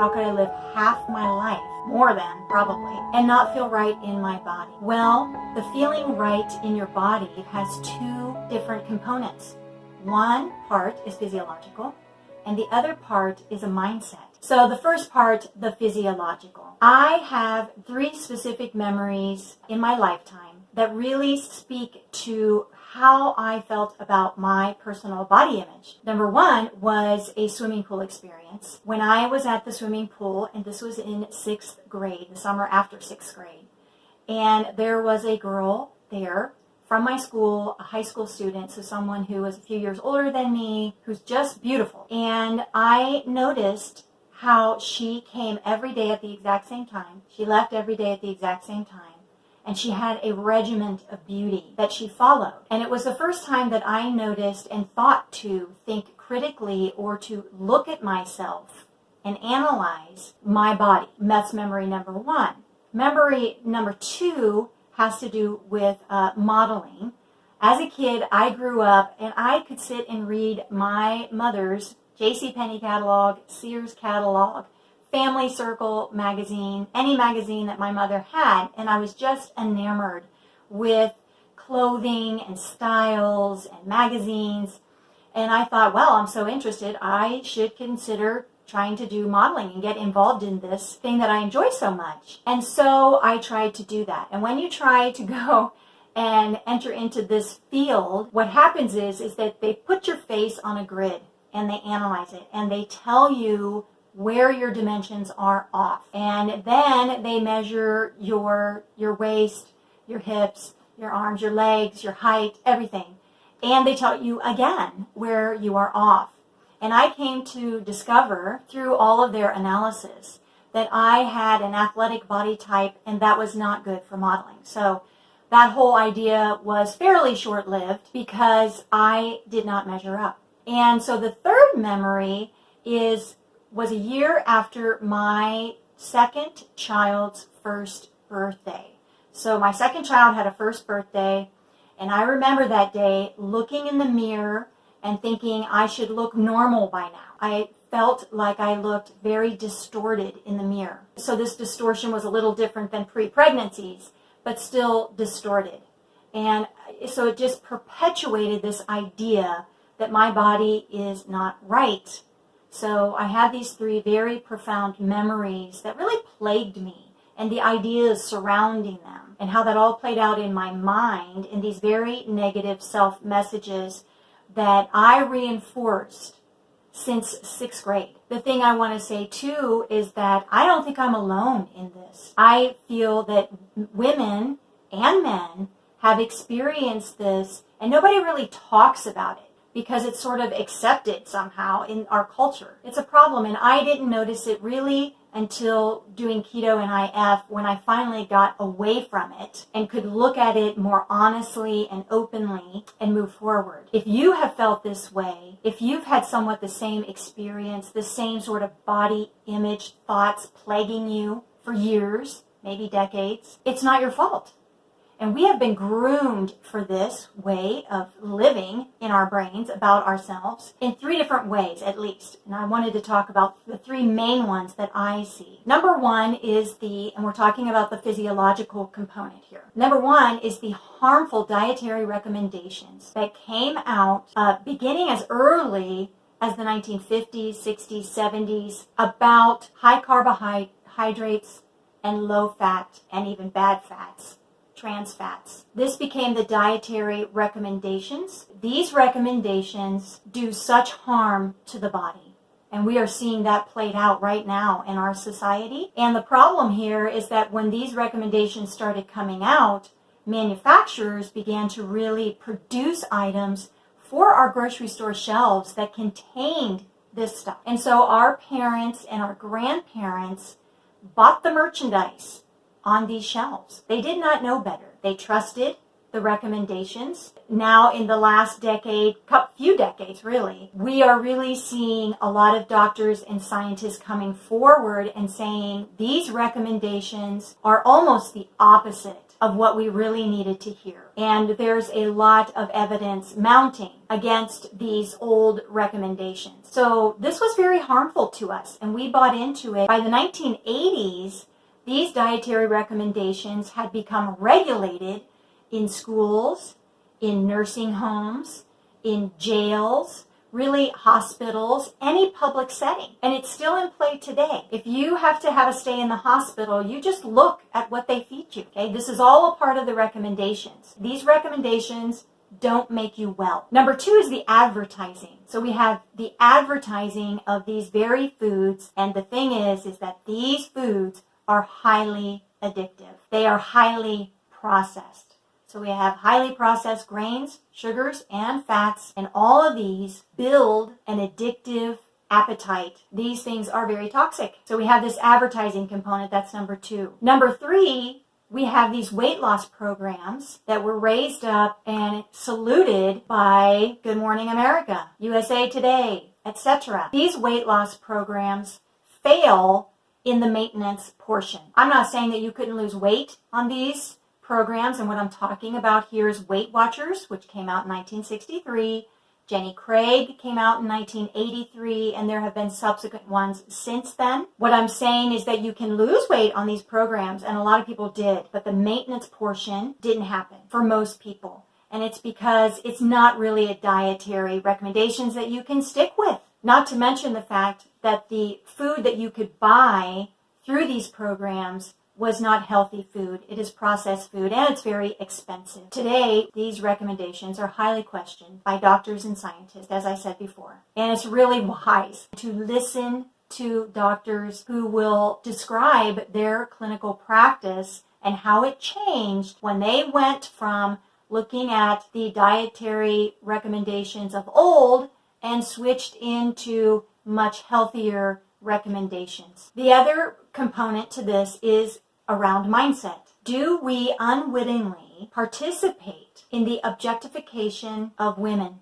How could I live half my life, more than probably, and not feel right in my body? Well, the feeling right in your body has two different components. One part is physiological, and the other part is a mindset. So the first part, the physiological. I have 3 specific memories in my lifetime that really speak to how I felt about my personal body image. Number 1 was a swimming pool experience. When I was at the swimming pool, and this was in 6th grade, the summer after 6th grade, and there was a girl there from my school, a high school student, so someone who was a few years older than me, who's just beautiful. And I noticed how she came every day at the exact same time. She left every day at the exact same time. And she had a regiment of beauty that she followed. And it was the first time that I noticed and thought to think critically or to look at myself and analyze my body. That's memory number 1. Memory number 2 has to do with modeling. As a kid, I grew up and I could sit and read my mother's JCPenney catalog, Sears catalog, Family Circle magazine, any magazine that my mother had, and I was just enamored with clothing and styles and magazines. And I thought, well, I'm so interested, I should consider trying to do modeling and get involved in this thing that I enjoy so much. And so I tried to do that. And when you try to go and enter into this field, what happens is that they put your face on a grid and they analyze it and they tell you where your dimensions are off. And then they measure your waist, your hips, your arms, your legs, your height, everything. And they tell you again where you are off. And I came to discover through all of their analysis that I had an athletic body type and that was not good for modeling. So that whole idea was fairly short-lived because I did not measure up. And so the third memory was a year after my second child's first birthday. So my second child had a first birthday, and I remember that day looking in the mirror and thinking I should look normal by now. I felt like I looked very distorted in the mirror. So this distortion was a little different than pre-pregnancies, but still distorted. And so it just perpetuated this idea that my body is not right. So I had these 3 very profound memories that really plagued me, and the ideas surrounding them, and how that all played out in my mind in these very negative self-messages that I reinforced since 6th grade. The thing I want to say too is that I don't think I'm alone in this. I feel that women and men have experienced this, and nobody really talks about it, because it's sort of accepted somehow in our culture. It's a problem, and I didn't notice it really until doing Keto and IF, when I finally got away from it and could look at it more honestly and openly and move forward. If you have felt this way, if you've had somewhat the same experience, the same sort of body image thoughts plaguing you for years, maybe decades, it's not your fault. And we have been groomed for this way of living in our brains about ourselves in 3 different ways, at least. And I wanted to talk about the 3 main ones that I see. Number 1 is and we're talking about the physiological component here. Number 1 is the harmful dietary recommendations that came out beginning as early as the 1950s, 60s, 70s about high carbohydrates and low fat and even bad fats. Trans fats. This became the dietary recommendations. These recommendations do such harm to the body. And we are seeing that played out right now in our society. And the problem here is that when these recommendations started coming out, manufacturers began to really produce items for our grocery store shelves that contained this stuff. And so our parents and our grandparents bought the merchandise on these shelves. They did not know better. They trusted the recommendations. Now in the last few decades really, we are really seeing a lot of doctors and scientists coming forward and saying these recommendations are almost the opposite of what we really needed to hear. And there's a lot of evidence mounting against these old recommendations. So this was very harmful to us, and we bought into it. By the 1980s, these dietary recommendations had become regulated in schools, in nursing homes, in jails, really hospitals, any public setting. And it's still in play today. If you have to have a stay in the hospital, you just look at what they feed you. Okay, this is all a part of the recommendations. These recommendations don't make you well. Number 2 is the advertising. So we have the advertising of these very foods, and the thing is that these foods are highly addictive. They are highly processed. So we have highly processed grains, sugars, and fats, and all of these build an addictive appetite. These things are very toxic. So we have this advertising component. That's number 2. Number 3, we have these weight loss programs that were raised up and saluted by Good Morning America, USA Today, etc. These weight loss programs fail in the maintenance portion. I'm not saying that you couldn't lose weight on these programs, and what I'm talking about here is Weight Watchers, which came out in 1963. Jenny Craig came out in 1983, and there have been subsequent ones since then. What I'm saying is that you can lose weight on these programs, and a lot of people did, but the maintenance portion didn't happen for most people. And it's because it's not really a dietary recommendations that you can stick with. Not to mention the fact that the food that you could buy through these programs was not healthy food. It is processed food, and it's very expensive. Today, these recommendations are highly questioned by doctors and scientists, as I said before. And it's really wise to listen to doctors who will describe their clinical practice and how it changed when they went from looking at the dietary recommendations of old and switched into much healthier recommendations. The other component to this is around mindset. Do we unwittingly participate in the objectification of women,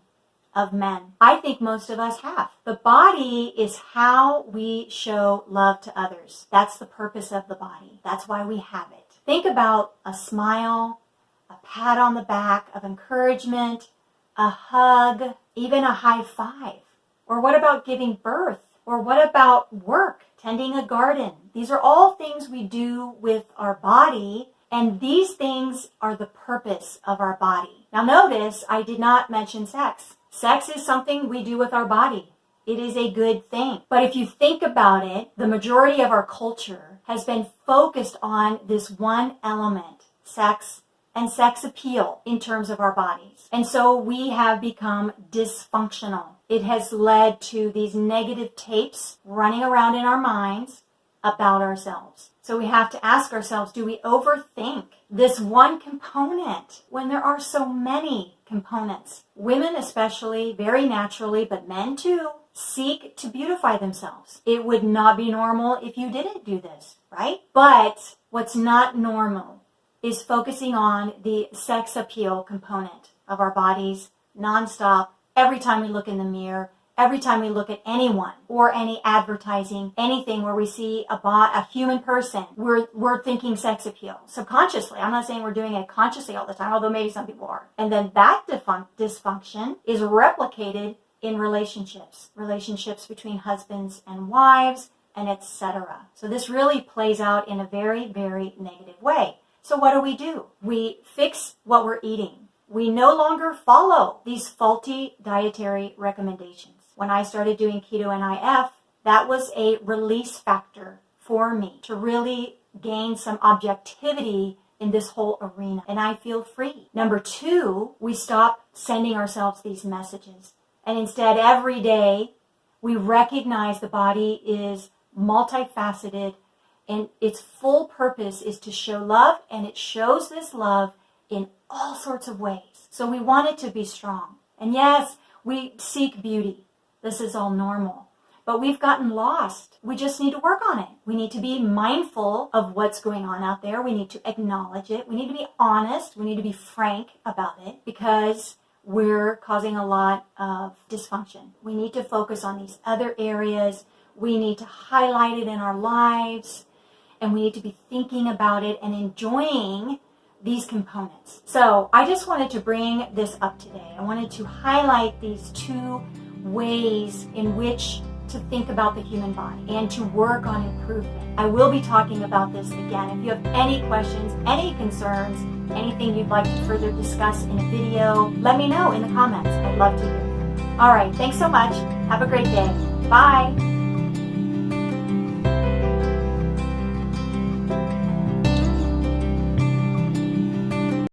of men? I think most of us have. The body is how we show love to others. That's the purpose of the body. That's why we have it. Think about a smile, a pat on the back of encouragement, a hug, even a high five. Or what about giving birth? Or what about work, tending a garden? These are all things we do with our body, and these things are the purpose of our body. Now notice, I did not mention sex. Sex is something we do with our body. It is a good thing. But if you think about it, the majority of our culture has been focused on this one element, sex and sex appeal in terms of our bodies. And so we have become dysfunctional. It has led to these negative tapes running around in our minds about ourselves. So we have to ask ourselves, do we overthink this one component when there are so many components? Women especially, very naturally, but men too, seek to beautify themselves. It would not be normal if you didn't do this, right? But what's not normal is focusing on the sex appeal component of our bodies nonstop, every time we look in the mirror, every time we look at anyone or any advertising, anything where we see a human person, we're thinking sex appeal subconsciously. I'm not saying we're doing it consciously all the time, although maybe some people are. And then that dysfunction is replicated in relationships between husbands and wives, and etc. So this really plays out in a very, very negative way. So what do? We fix what we're eating. We no longer follow these faulty dietary recommendations. When I started doing keto and IF, that was a release factor for me to really gain some objectivity in this whole arena, and I feel free. Number 2, we stop sending ourselves these messages, and instead every day we recognize the body is multifaceted, and its full purpose is to show love, and it shows this love in all sorts of ways. So we want it to be strong. And yes, we seek beauty. This is all normal. But we've gotten lost. We just need to work on it. We need to be mindful of what's going on out there. We need to acknowledge it. We need to be honest. We need to be frank about it, because we're causing a lot of dysfunction. We need to focus on these other areas. We need to highlight it in our lives. And we need to be thinking about it and enjoying these components. So I just wanted to bring this up today. I wanted to highlight these two ways in which to think about the human body and to work on improvement. I will be talking about this again. If you have any questions, any concerns, anything you'd like to further discuss in a video, let me know in the comments. I'd love to hear. All right, thanks so much. Have a great day. Bye.